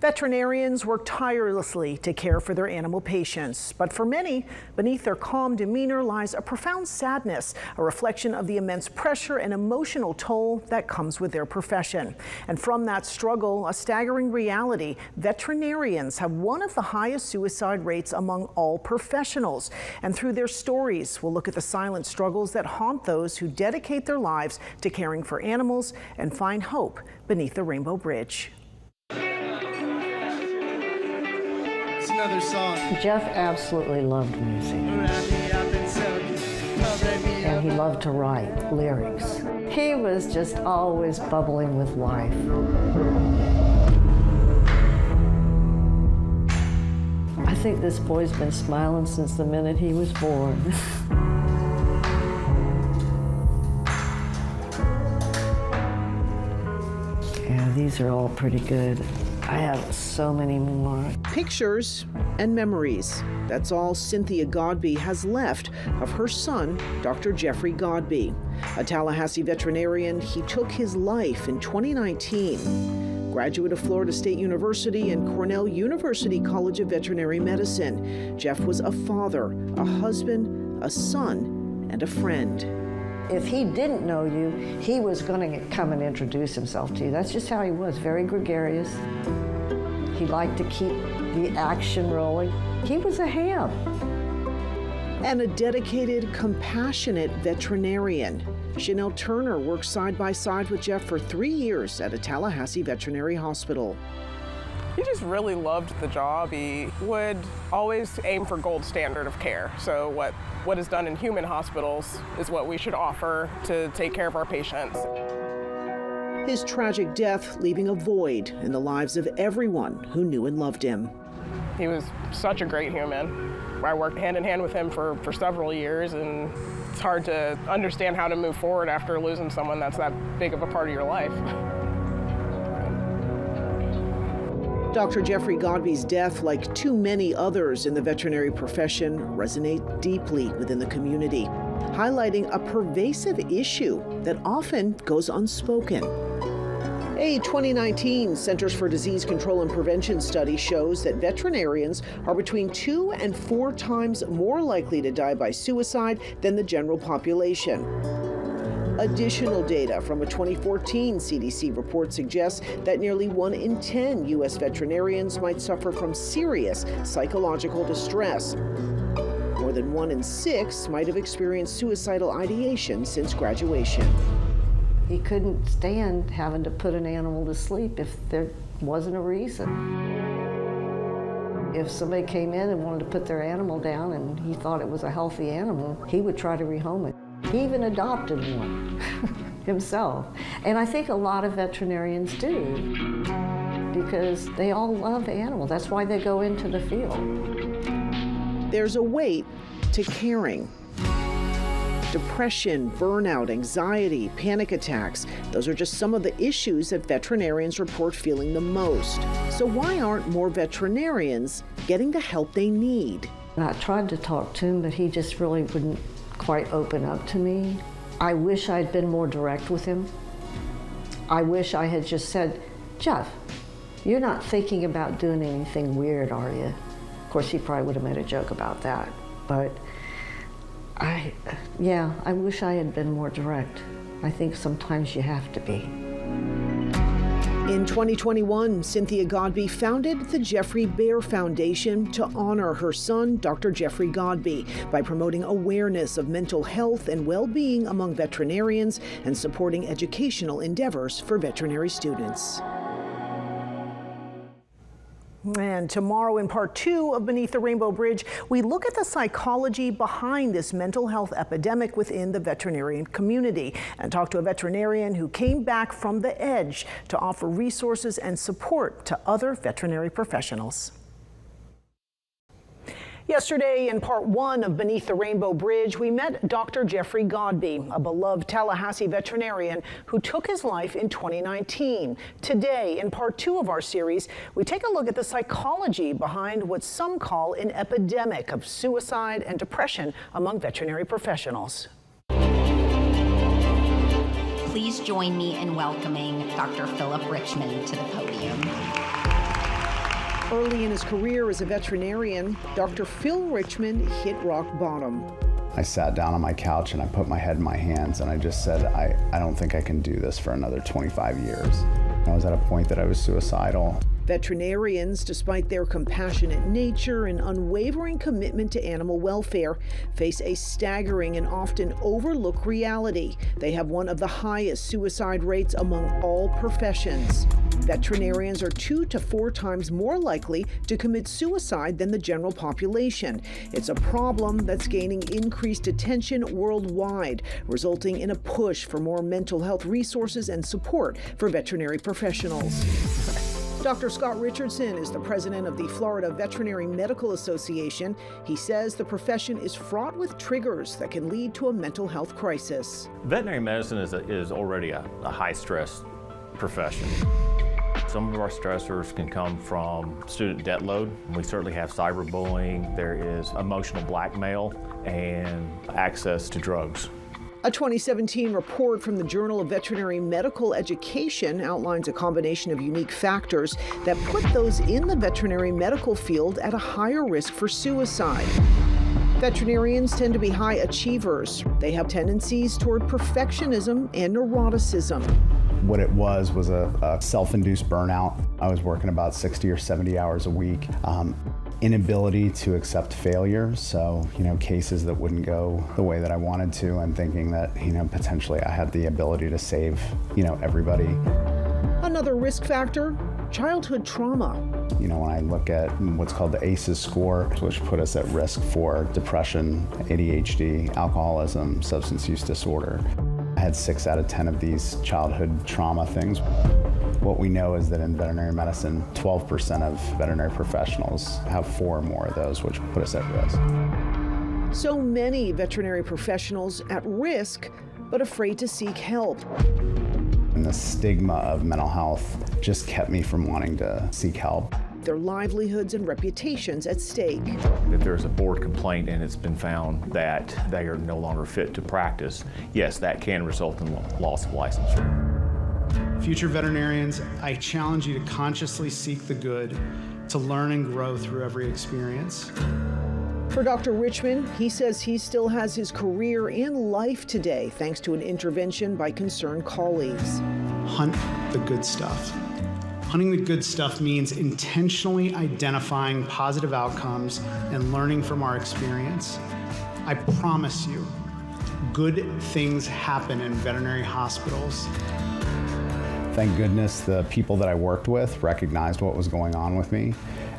Veterinarians work tirelessly to care for their animal patients, but for many, beneath their calm demeanor lies a profound sadness, a reflection of the immense pressure and emotional toll that comes with their profession. And from that struggle, a staggering reality: veterinarians have one of the highest suicide rates among all professionals. And through their stories, we'll look at the silent struggles that haunt those who dedicate their lives to caring for animals and find hope beneath the Rainbow Bridge. Another song. Jeff absolutely loved music. And he loved to write lyrics. He was just always bubbling with life. I think this boy's been smiling since the minute he was born. Yeah, these are all pretty good. I have so many more. Pictures and memories. That's all Cynthia Godby has left of her son, Dr. Jeffrey Godby. A Tallahassee veterinarian, he took his life in 2019. Graduate of Florida State University and Cornell University College of Veterinary Medicine, Jeff was a father, a husband, a son, and a friend. If he didn't know you, he was going to come and introduce himself to you. That's just how he was, very gregarious. He liked to keep the action rolling. He was a ham. And a dedicated, compassionate veterinarian. Chanel Turner worked side by side with Jeff for 3 years at a Tallahassee veterinary hospital. He just really loved the job. He would always aim for gold standard of care. So what is done in human hospitals is what we should offer to take care of our patients. His tragic death leaving a void in the lives of everyone who knew and loved him. He was such a great human. I worked hand in hand with him for several years, and it's hard to understand how to move forward after losing someone that's that big of a part of your life. Dr. Jeffrey Godby's death, like too many others in the veterinary profession, resonate deeply within the community, highlighting a pervasive issue that often goes unspoken. A 2019 Centers for Disease Control and Prevention study shows that veterinarians are between 2 and 4 times more likely to die by suicide than the general population. Additional data from a 2014 CDC report suggests that nearly 1 in 10 U.S. veterinarians might suffer from serious psychological distress. More than 1 in 6 might have experienced suicidal ideation since graduation. He couldn't stand having to put an animal to sleep if there wasn't a reason. If somebody came in and wanted to put their animal down and he thought it was a healthy animal, he would try to rehome it. He even adopted one himself. And I think a lot of veterinarians do, because they all love animals. That's why they go into the field. There's a weight to caring. Depression, burnout, anxiety, panic attacks. Those are just some of the issues that veterinarians report feeling the most. So why aren't more veterinarians getting the help they need? And I tried to talk to him, but he just really wouldn't quite open up to me. I wish I'd been more direct with him. I wish I had just said, Jeff, you're not thinking about doing anything weird, are you? Of course, he probably would have made a joke about that, but I wish I had been more direct. I think sometimes you have to be. In 2021, Cynthia Godby founded the Jeffrey Bear Foundation to honor her son, Dr. Jeffrey Godby, by promoting awareness of mental health and well-being among veterinarians and supporting educational endeavors for veterinary students. And tomorrow in part 2 of Beneath the Rainbow Bridge, we look at the psychology behind this mental health epidemic within the veterinarian community and talk to a veterinarian who came back from the edge to offer resources and support to other veterinary professionals. Yesterday, in part 1 of Beneath the Rainbow Bridge, we met Dr. Jeffrey Godby, a beloved Tallahassee veterinarian who took his life in 2019. Today, in part 2 of our series, we take a look at the psychology behind what some call an epidemic of suicide and depression among veterinary professionals. Please join me in welcoming Dr. Philip Richmond to the podium. Early in his career as a veterinarian, Dr. Phil Richmond hit rock bottom. I sat down on my couch and I put my head in my hands and I just said, I don't think I can do this for another 25 years. I was at a point that I was suicidal. Veterinarians, despite their compassionate nature and unwavering commitment to animal welfare, face a staggering and often overlooked reality. They have one of the highest suicide rates among all professions. Veterinarians are 2 to 4 times more likely to commit suicide than the general population. It's a problem that's gaining increased attention worldwide, resulting in a push for more mental health resources and support for veterinary professionals. Dr. Scott Richardson is the president of the Florida Veterinary Medical Association. He says the profession is fraught with triggers that can lead to a mental health crisis. Veterinary medicine is already a high-stress profession. Some of our stressors can come from student debt load. We certainly have cyberbullying. There is emotional blackmail and access to drugs. A 2017 report from the Journal of Veterinary Medical Education outlines a combination of unique factors that put those in the veterinary medical field at a higher risk for suicide. Veterinarians tend to be high achievers. They have tendencies toward perfectionism and neuroticism. What it was a self-induced burnout. I was working about 60 or 70 hours a week. Inability to accept failure, so cases that wouldn't go the way that I wanted to, and thinking that potentially I had the ability to save everybody. Another risk factor, childhood trauma. When I look at what's called the ACEs score, which put us at risk for depression, ADHD, alcoholism, substance use disorder. I had 6 out of 10 of these childhood trauma things. What we know is that in veterinary medicine, 12% of veterinary professionals have 4 or more of those, which put us at risk. So many veterinary professionals at risk, but afraid to seek help. And the stigma of mental health just kept me from wanting to seek help. Their livelihoods and reputations at stake. If there's a board complaint and it's been found that they are no longer fit to practice, yes, that can result in loss of licensure. Future veterinarians, I challenge you to consciously seek the good, to learn and grow through every experience. For Dr. Richmond, he says he still has his career and life today thanks to an intervention by concerned colleagues. Hunt the good stuff. Hunting the good stuff means intentionally identifying positive outcomes and learning from our experience. I promise you, good things happen in veterinary hospitals. Thank goodness the people that I worked with recognized what was going on with me,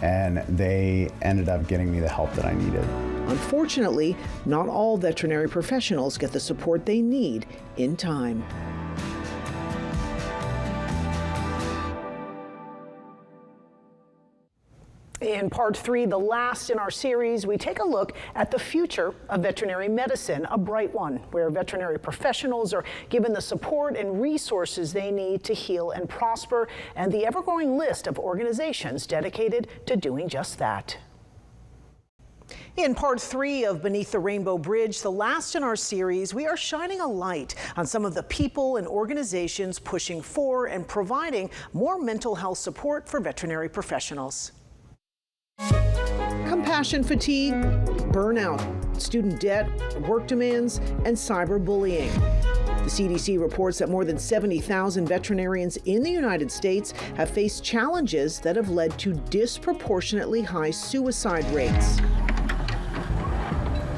and they ended up getting me the help that I needed. Unfortunately, not all veterinary professionals get the support they need in time. In part 3, the last in our series, we take a look at the future of veterinary medicine, a bright one, where veterinary professionals are given the support and resources they need to heal and prosper, and the ever-growing list of organizations dedicated to doing just that. In part 3 of Beneath the Rainbow Bridge, the last in our series, we are shining a light on some of the people and organizations pushing for and providing more mental health support for veterinary professionals. Compassion fatigue, burnout, student debt, work demands, and cyberbullying. The CDC reports that more than 70,000 veterinarians in the United States have faced challenges that have led to disproportionately high suicide rates.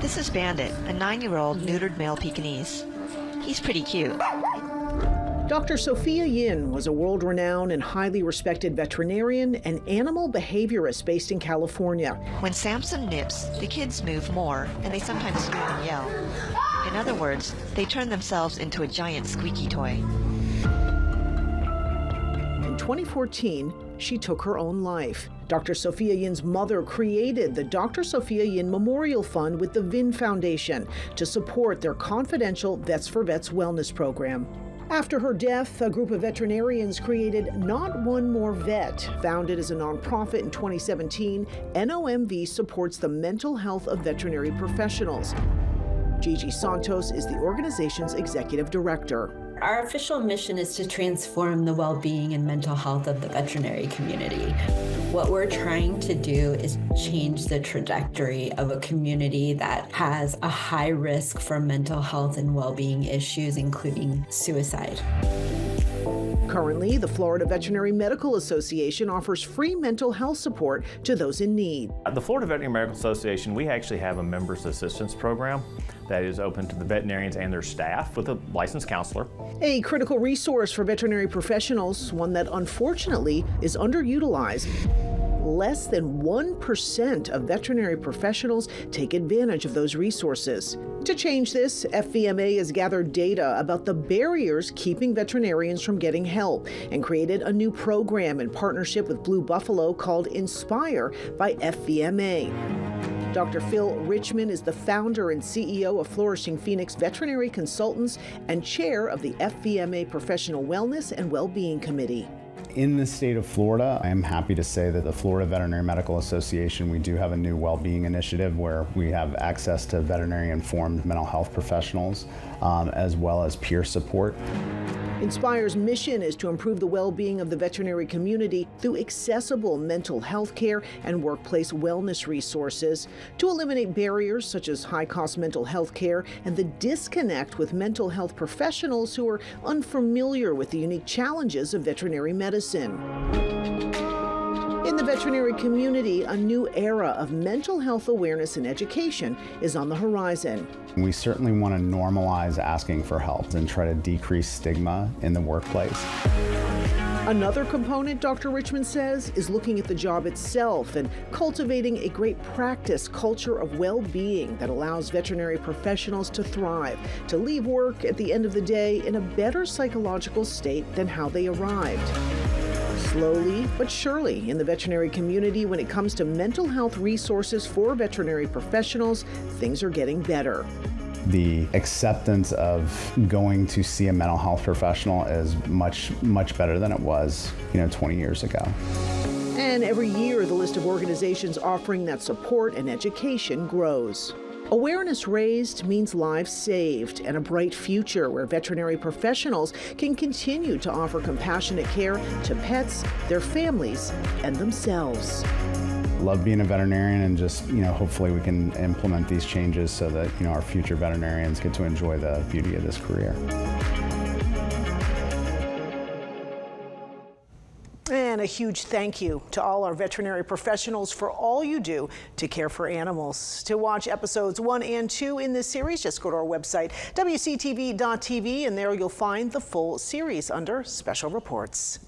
This is Bandit, a 9-year-old neutered male Pekingese. He's pretty cute. Dr. Sophia Yin was a world-renowned and highly respected veterinarian and animal behaviorist based in California. When Samson nips, the kids move more, and they sometimes scream and yell. In other words, they turn themselves into a giant squeaky toy. In 2014, she took her own life. Dr. Sophia Yin's mother created the Dr. Sophia Yin Memorial Fund with the Vin Foundation to support their confidential Vets for Vets wellness program. After her death, a group of veterinarians created Not One More Vet. Founded as a nonprofit in 2017, NOMV supports the mental health of veterinary professionals. Gigi Santos is the organization's executive director. Our official mission is to transform the well-being and mental health of the veterinary community. What we're trying to do is change the trajectory of a community that has a high risk for mental health and well-being issues, including suicide. Currently, the Florida Veterinary Medical Association offers free mental health support to those in need. The Florida Veterinary Medical Association, we actually have a members assistance program that is open to the veterinarians and their staff with a licensed counselor. A critical resource for veterinary professionals, one that unfortunately is underutilized. Less than 1% of veterinary professionals take advantage of those resources. To change this, FVMA has gathered data about the barriers keeping veterinarians from getting help and created a new program in partnership with Blue Buffalo called Inspire by FVMA. Dr. Phil Richmond is the founder and CEO of Flourishing Phoenix Veterinary Consultants and chair of the FVMA Professional Wellness and Wellbeing Committee. In the state of Florida, I am happy to say that the Florida Veterinary Medical Association, we do have a new well-being initiative where we have access to veterinary-informed mental health professionals, as well as peer support. Inspire's mission is to improve the well-being of the veterinary community through accessible mental health care and workplace wellness resources, to eliminate barriers such as high-cost mental health care and the disconnect with mental health professionals who are unfamiliar with the unique challenges of veterinary medicine. In the veterinary community, a new era of mental health awareness and education is on the horizon. We certainly want to normalize asking for help and try to decrease stigma in the workplace. Another component, Dr. Richmond says, is looking at the job itself and cultivating a great practice culture of well-being that allows veterinary professionals to thrive, to leave work at the end of the day in a better psychological state than how they arrived. Slowly but surely in the veterinary community, when it comes to mental health resources for veterinary professionals, things are getting better. The acceptance of going to see a mental health professional is much better than it was, 20 years ago. And every year, the list of organizations offering that support and education grows. Awareness raised means lives saved and a bright future where veterinary professionals can continue to offer compassionate care to pets, their families, and themselves. Love being a veterinarian, and just, hopefully we can implement these changes so that, our future veterinarians get to enjoy the beauty of this career. And a huge thank you to all our veterinary professionals for all you do to care for animals. To watch episodes 1 and 2 in this series, just go to our website, WCTV.tv, and there you'll find the full series under Special Reports.